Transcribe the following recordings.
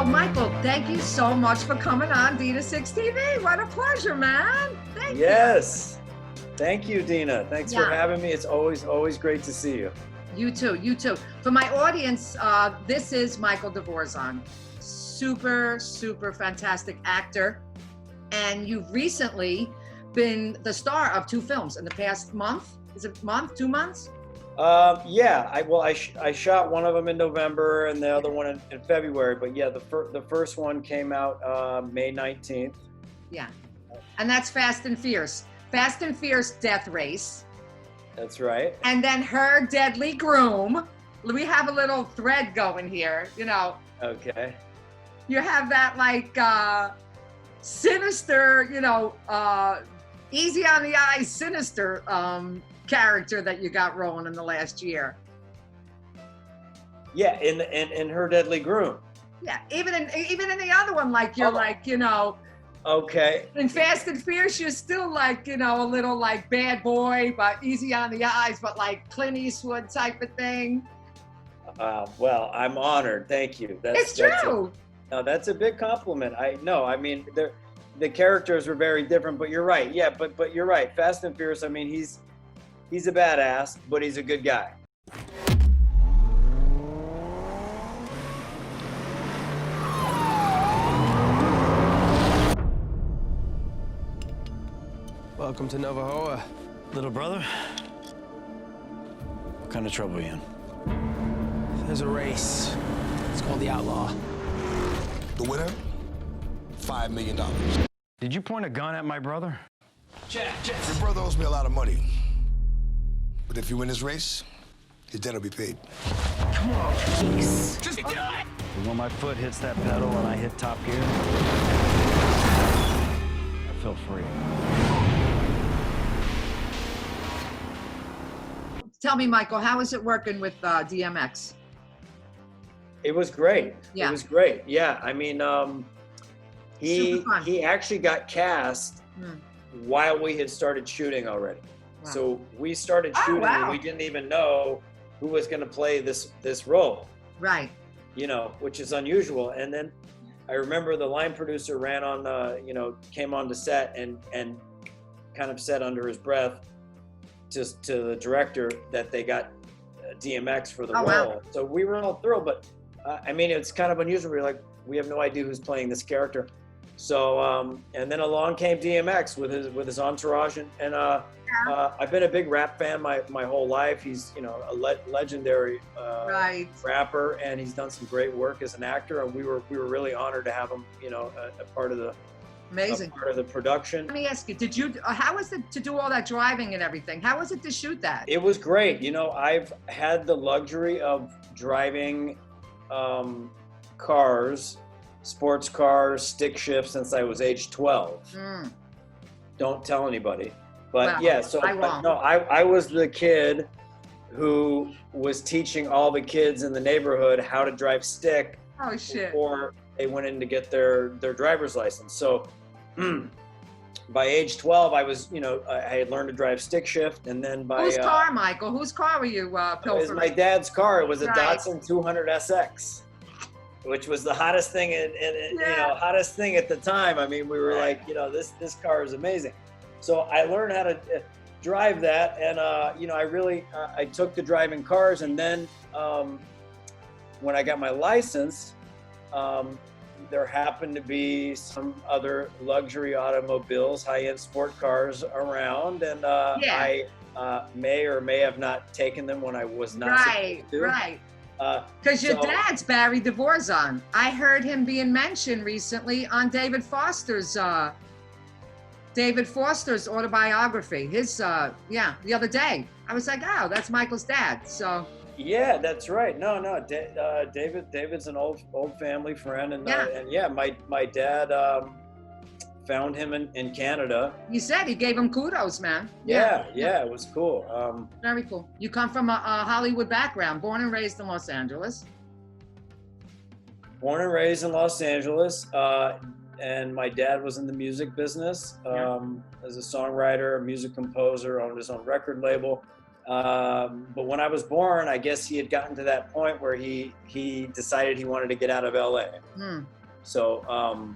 So, Michael, thank you so much for coming on Dina6 TV. What a pleasure, man. Thank you. Yes. Thank you, Dina. Thanks for Yeah. having me. It's always great to see you. You too, you too. For my audience, this is Michael Devorzon. Super, super fantastic actor. And you've recently been the star of 2 films in the past month. Is it month, 2 months? Yeah. I shot one of them in November and the other one in February. But yeah, the first one came out May 19th. Yeah. And that's Fast and Fierce. Fast and Fierce Death Race. That's right. And then Her Deadly Groom. We have a little thread going here, you know. Okay. You have that like sinister, you know, easy on the eyes, sinister character that you got rolling in the last year. Yeah, in Her Deadly Groom. Yeah, even in the other one, like you're like, you know. Okay. In Fast and Fierce, you're still like, you know, a little like bad boy, but easy on the eyes, but like Clint Eastwood type of thing. Well, I'm honored. Thank you. It's true. That's a big compliment. I mean, the characters were very different, but you're right. Yeah, but you're right. Fast and Furious. I mean, he's a badass, but he's a good guy. Welcome to Navajoa. Little brother, what kind of trouble are you in? There's a race. It's called the Outlaw. The winner, $5 million. Did you point a gun at my brother? Jeff. Your brother owes me a lot of money. But if you win this race, his debt will be paid. Come on, please. Just do it. And when my foot hits that pedal and I hit top gear, I feel free. Tell me, Michael, how is it working with DMX? It was great. Yeah. It was great. Yeah. I mean, Super fun. he actually got cast while we had started shooting already. Wow. So we started shooting and we didn't even know who was going to play this role. Right. You know, which is unusual. And then I remember the line producer ran on, came on to set and kind of said under his breath to the director that they got DMX for the role. Wow. So we were all thrilled, but I mean, it's kind of unusual. We're like, we have no idea who's playing this character. So, and then along came DMX with his entourage, and I've been a big rap fan my whole life. He's, you know, a legendary rapper, and he's done some great work as an actor, and we were really honored to have him, you know, a part of the Amazing. part of the production. Let me ask you, how was it to do all that driving and everything? How was it to shoot that? It was great. You know, I've had the luxury of driving cars, sports cars, stick shift since I was age 12. Don't tell anybody. But Wow. yeah, so I was the kid who was teaching all the kids in the neighborhood how to drive stick Oh shit. before they went in to get their driver's license. So by age 12, I was, you know, I had learned to drive stick shift, and then by Whose car, Michael? Whose car were you it was pilfering? my dad's car. It was a Right. Datsun 200 SX, which was the hottest thing hottest thing at the time. I mean, we were like, you know, this car is amazing. So I learned how to drive that, and you know, I took to driving cars, and then when I got my license, there happened to be some other luxury automobiles, high-end sport cars around, and I may or may have not taken them when I was not supposed to. Right. Because your dad's Barry Devorzon. I heard him being mentioned recently on David Foster's autobiography. His the other day. I was like, oh, that's Michael's dad. So. Yeah, that's right. No, David's an old family friend, and my dad found him in Canada. You said he gave him kudos, man. Yeah, it was cool. Very cool. You come from a Hollywood background, born and raised in Los Angeles. Born and raised in Los Angeles, and my dad was in the music business as a songwriter, a music composer, owned his own record label. But when I was born, I guess he had gotten to that point where he decided he wanted to get out of LA. So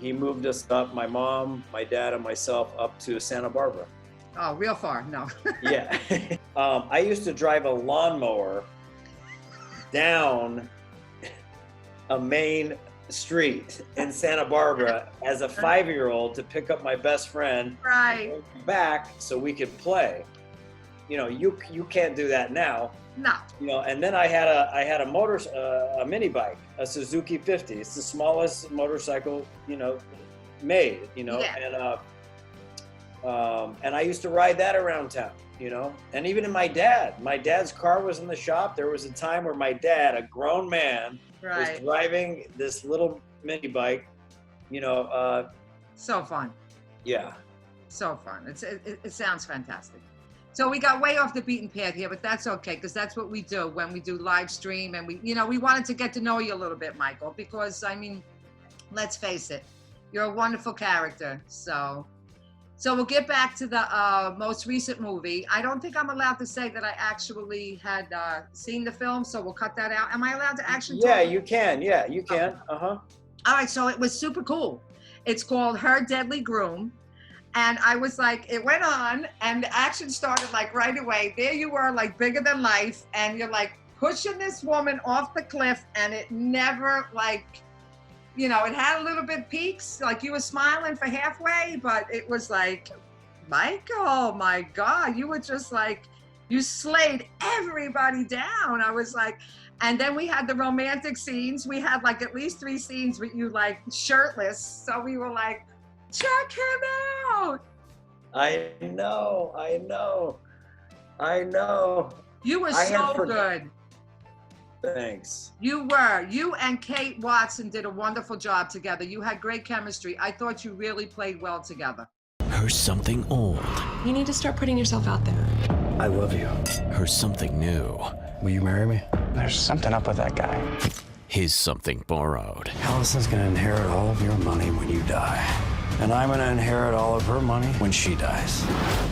he moved us up, my mom, my dad, and myself, up to Santa Barbara. Oh, real far? No. Yeah. I used to drive a lawnmower down a main street in Santa Barbara as a 5-year-old to pick up my best friend, Right. back so we could play. You know, you can't do that now. No. You know, and then I had a mini bike, a Suzuki 50. It's the smallest motorcycle, you know, made. You know, Yeah. And I used to ride that around town. You know, and even in my dad's car was in the shop. There was a time where my dad, a grown man, was driving this little mini bike. You know, So fun. yeah. So fun. It sounds fantastic. So we got way off the beaten path here, but that's okay, because that's what we do when we do live stream. And we wanted to get to know you a little bit, Michael, because I mean, let's face it, you're a wonderful character. So we'll get back to the most recent movie. I don't think I'm allowed to say that I actually had seen the film, so we'll cut that out. Am I allowed to actually talk? Yeah, you can. Yeah, you can. All right, so it was super cool. It's called Her Deadly Groom. And I was like, it went on and the action started like right away. There you were, like bigger than life. And you're like pushing this woman off the cliff, and it never like, you know, it had a little bit peaks, like you were smiling for halfway, but it was like, Michael, my God, you were just like, you slayed everybody down. I was like, and then we had the romantic scenes. We had like at least 3 scenes with you like shirtless. So we were like, check him out. I know. You were so good. Thanks. You were. You and Kate Watson did a wonderful job together. You had great chemistry. I thought you really played well together. Her something old. You need to start putting yourself out there. I love you. Her something new. Will you marry me? There's something up with that guy. His something borrowed. Allison's gonna inherit all of your money when you die. And I'm gonna inherit all of her money when she dies.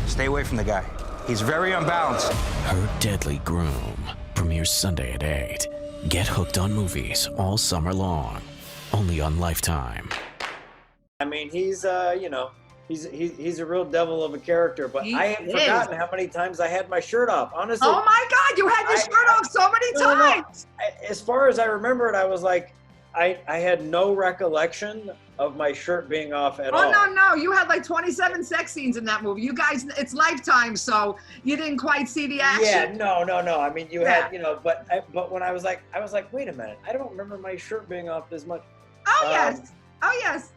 Stay away from the guy. He's very unbalanced. Her Deadly Groom. Premieres Sunday at 8. Get hooked on movies all summer long. Only on Lifetime. I mean, he's you know, he's a real devil of a character, but I have forgotten how many times I had my shirt off. Honestly. Oh my God, you had your shirt off so many times. As far as I remember it, I was like, I had no recollection of my shirt being off at all. Oh, no. You had like 27 sex scenes in that movie. You guys, it's Lifetime, so you didn't quite see the action. Yeah, no. I mean, you had, you know, but when I was like, wait a minute. I don't remember my shirt being off as much. Oh, yes.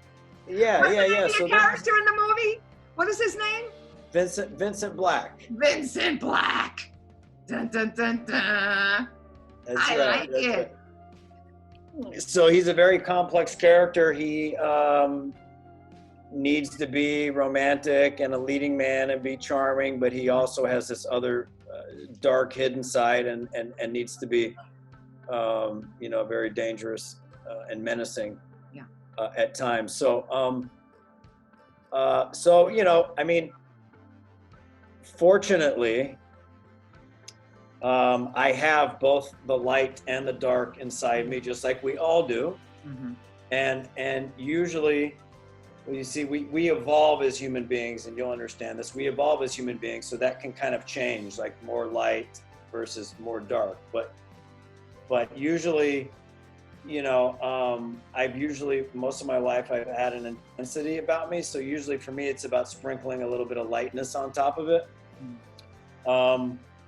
Yeah. What's the name of So your character in the movie? What is his name? Vincent Black. Vincent Black. Dun, dun, dun, dun. I like it. Right. So he's a very complex character. He needs to be romantic and a leading man and be charming, but he also has this other dark hidden side and needs to be, you know, very dangerous and menacing at times. So, so you know, I mean, fortunately, I have both the light and the dark inside me, just like we all do. Mm-hmm. And usually, well, you see, we evolve as human beings, and you'll understand this. We evolve as human beings, so that can kind of change, like more light versus more dark. But usually, you know, most of my life I've had an intensity about me. So usually for me, it's about sprinkling a little bit of lightness on top of it.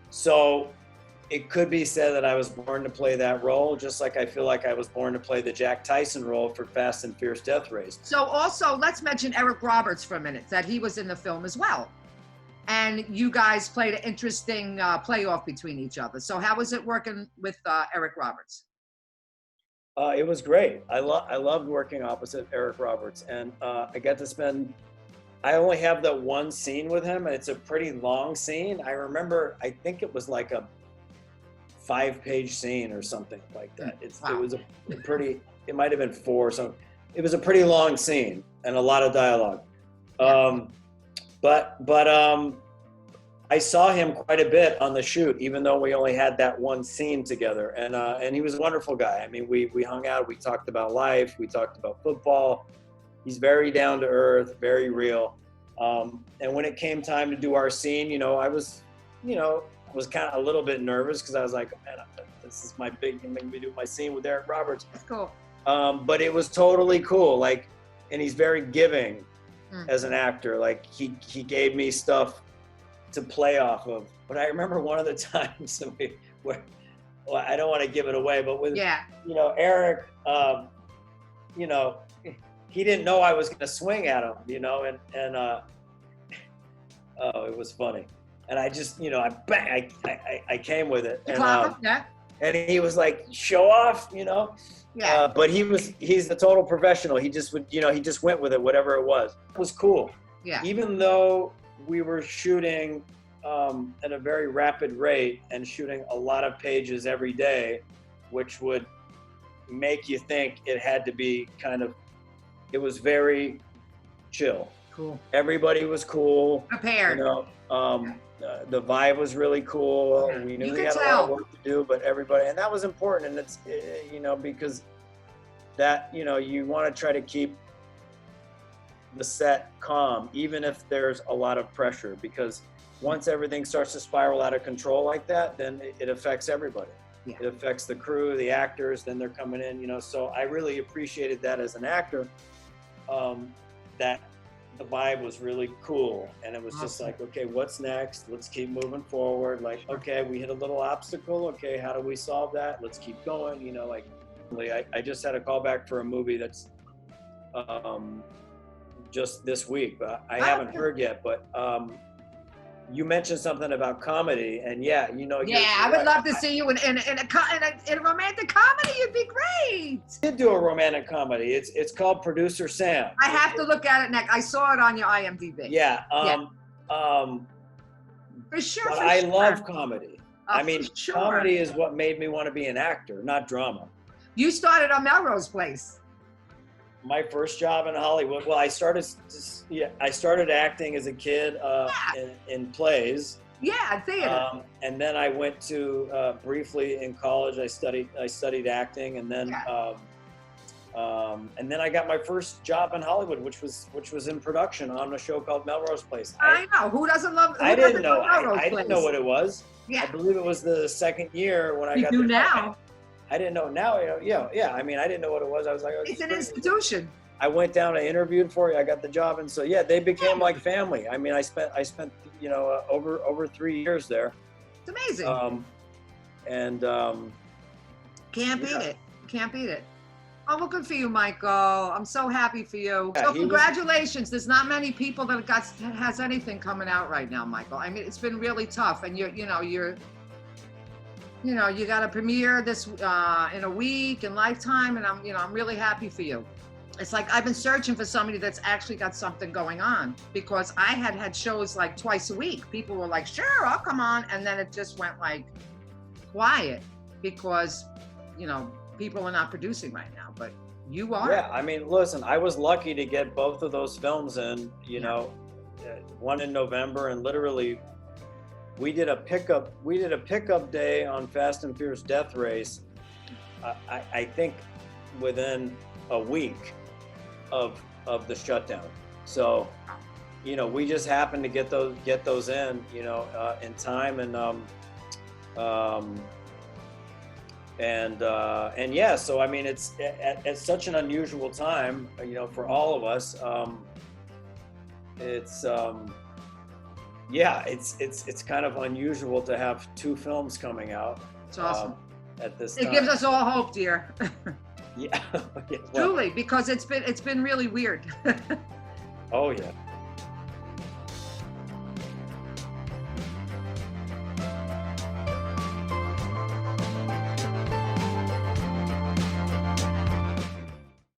So it could be said that I was born to play that role, just like I feel like I was born to play the Jack Tyson role for Fast and Fierce Death Race. So also, let's mention Eric Roberts for a minute, that he was in the film as well. And you guys played an interesting playoff between each other. So how was it working with Eric Roberts? It was great. I loved working opposite Eric Roberts. And I got to spend, I only have that one scene with him, and it's a pretty long scene. I remember, I think it was like a 5-page scene or something like that. It was a pretty, it might have been 4 or something. It was a pretty long scene and a lot of dialogue. But I saw him quite a bit on the shoot, even though we only had that one scene together. And he was a wonderful guy. I mean, we hung out, we talked about life, we talked about football. He's very down to earth, very real. And when it came time to do our scene, you know, I was kind of a little bit nervous because I was like, man, this is my big, I'm gonna be doing my scene with Eric Roberts. That's cool. But it was totally cool. Like, and he's very giving as an actor. Like he gave me stuff to play off of. But I remember one of the times where well, I don't want to give it away, but with, you know, Eric, you know, he didn't know I was going to swing at him, you know, and oh, it was funny. And I just, you know, I came with it. And he was like, show off, you know? Yeah. But he's a total professional. He just would, you know, he just went with it, whatever it was. It was cool. Yeah. Even though we were shooting at a very rapid rate and shooting a lot of pages every day, which would make you think it had to be kind of, it was very chill. Cool. Everybody was cool. Prepared. You know, the vibe was really cool. We knew we had a lot of work to do, but everybody, and that was important. And it's, you know, because that, you know, you want to try to keep the set calm, even if there's a lot of pressure, because once everything starts to spiral out of control like that, then it affects everybody. Yeah. It affects the crew, the actors, then they're coming in, you know, so I really appreciated that as an actor, that the vibe was really cool. And it was just like, okay, what's next? Let's keep moving forward. Like, okay, we hit a little obstacle. Okay, how do we solve that? Let's keep going. You know, like, I just had a call back for a movie that's just this week, but I haven't heard yet. But you mentioned something about comedy, and yeah, you know. Yeah, I would love to see you in a romantic comedy. You'd be great. I did do a romantic comedy. It's called Producer Sam. I have to look at it next. I saw it on your IMDb. Yeah. For sure. But I love comedy. I mean, comedy is what made me want to be an actor, not drama. You started on Melrose Place. My first job in Hollywood. Well, I started acting as a kid in plays. Yeah, theater. And then I went to briefly in college. I studied acting, and then I got my first job in Hollywood, which was in production on a show called Melrose Place. I know. Who doesn't love? I didn't know. I didn't know what it was. Yeah. I believe it was the second year when I got. You do now. I didn't know. Now, yeah. I mean, I didn't know what it was. I was like, oh, it's an institution. I went down, I interviewed for you, I got the job, and so yeah, they became like family. I mean, I spent you know over 3 years there. It's amazing. Can't beat it. Can't beat it. Oh, well, good for you, Michael. I'm so happy for you. Yeah, so congratulations. There's not many people that has anything coming out right now, Michael. I mean, it's been really tough, and you got a premiere this in a week in Lifetime, and I'm really happy for you. It's like I've been searching for somebody that's actually got something going on, because I had shows like twice a week. People were like, sure, I'll come on. And then it just went like quiet because, you know, people are not producing right now, but you are. Yeah, I mean, listen, I was lucky to get both of those films in, you know, one in November, and literally we did a pickup day on Fast and Furious Death Race. I think within a week of the shutdown. So, you know, we just happened to get those in, you know, in time, and yeah. So I mean, it's at such an unusual time, you know, for all of us. It's kind of unusual to have two films coming out. It's awesome. At this time. It gives us all hope, dear. Yeah. Truly, because it's been really weird. Oh yeah.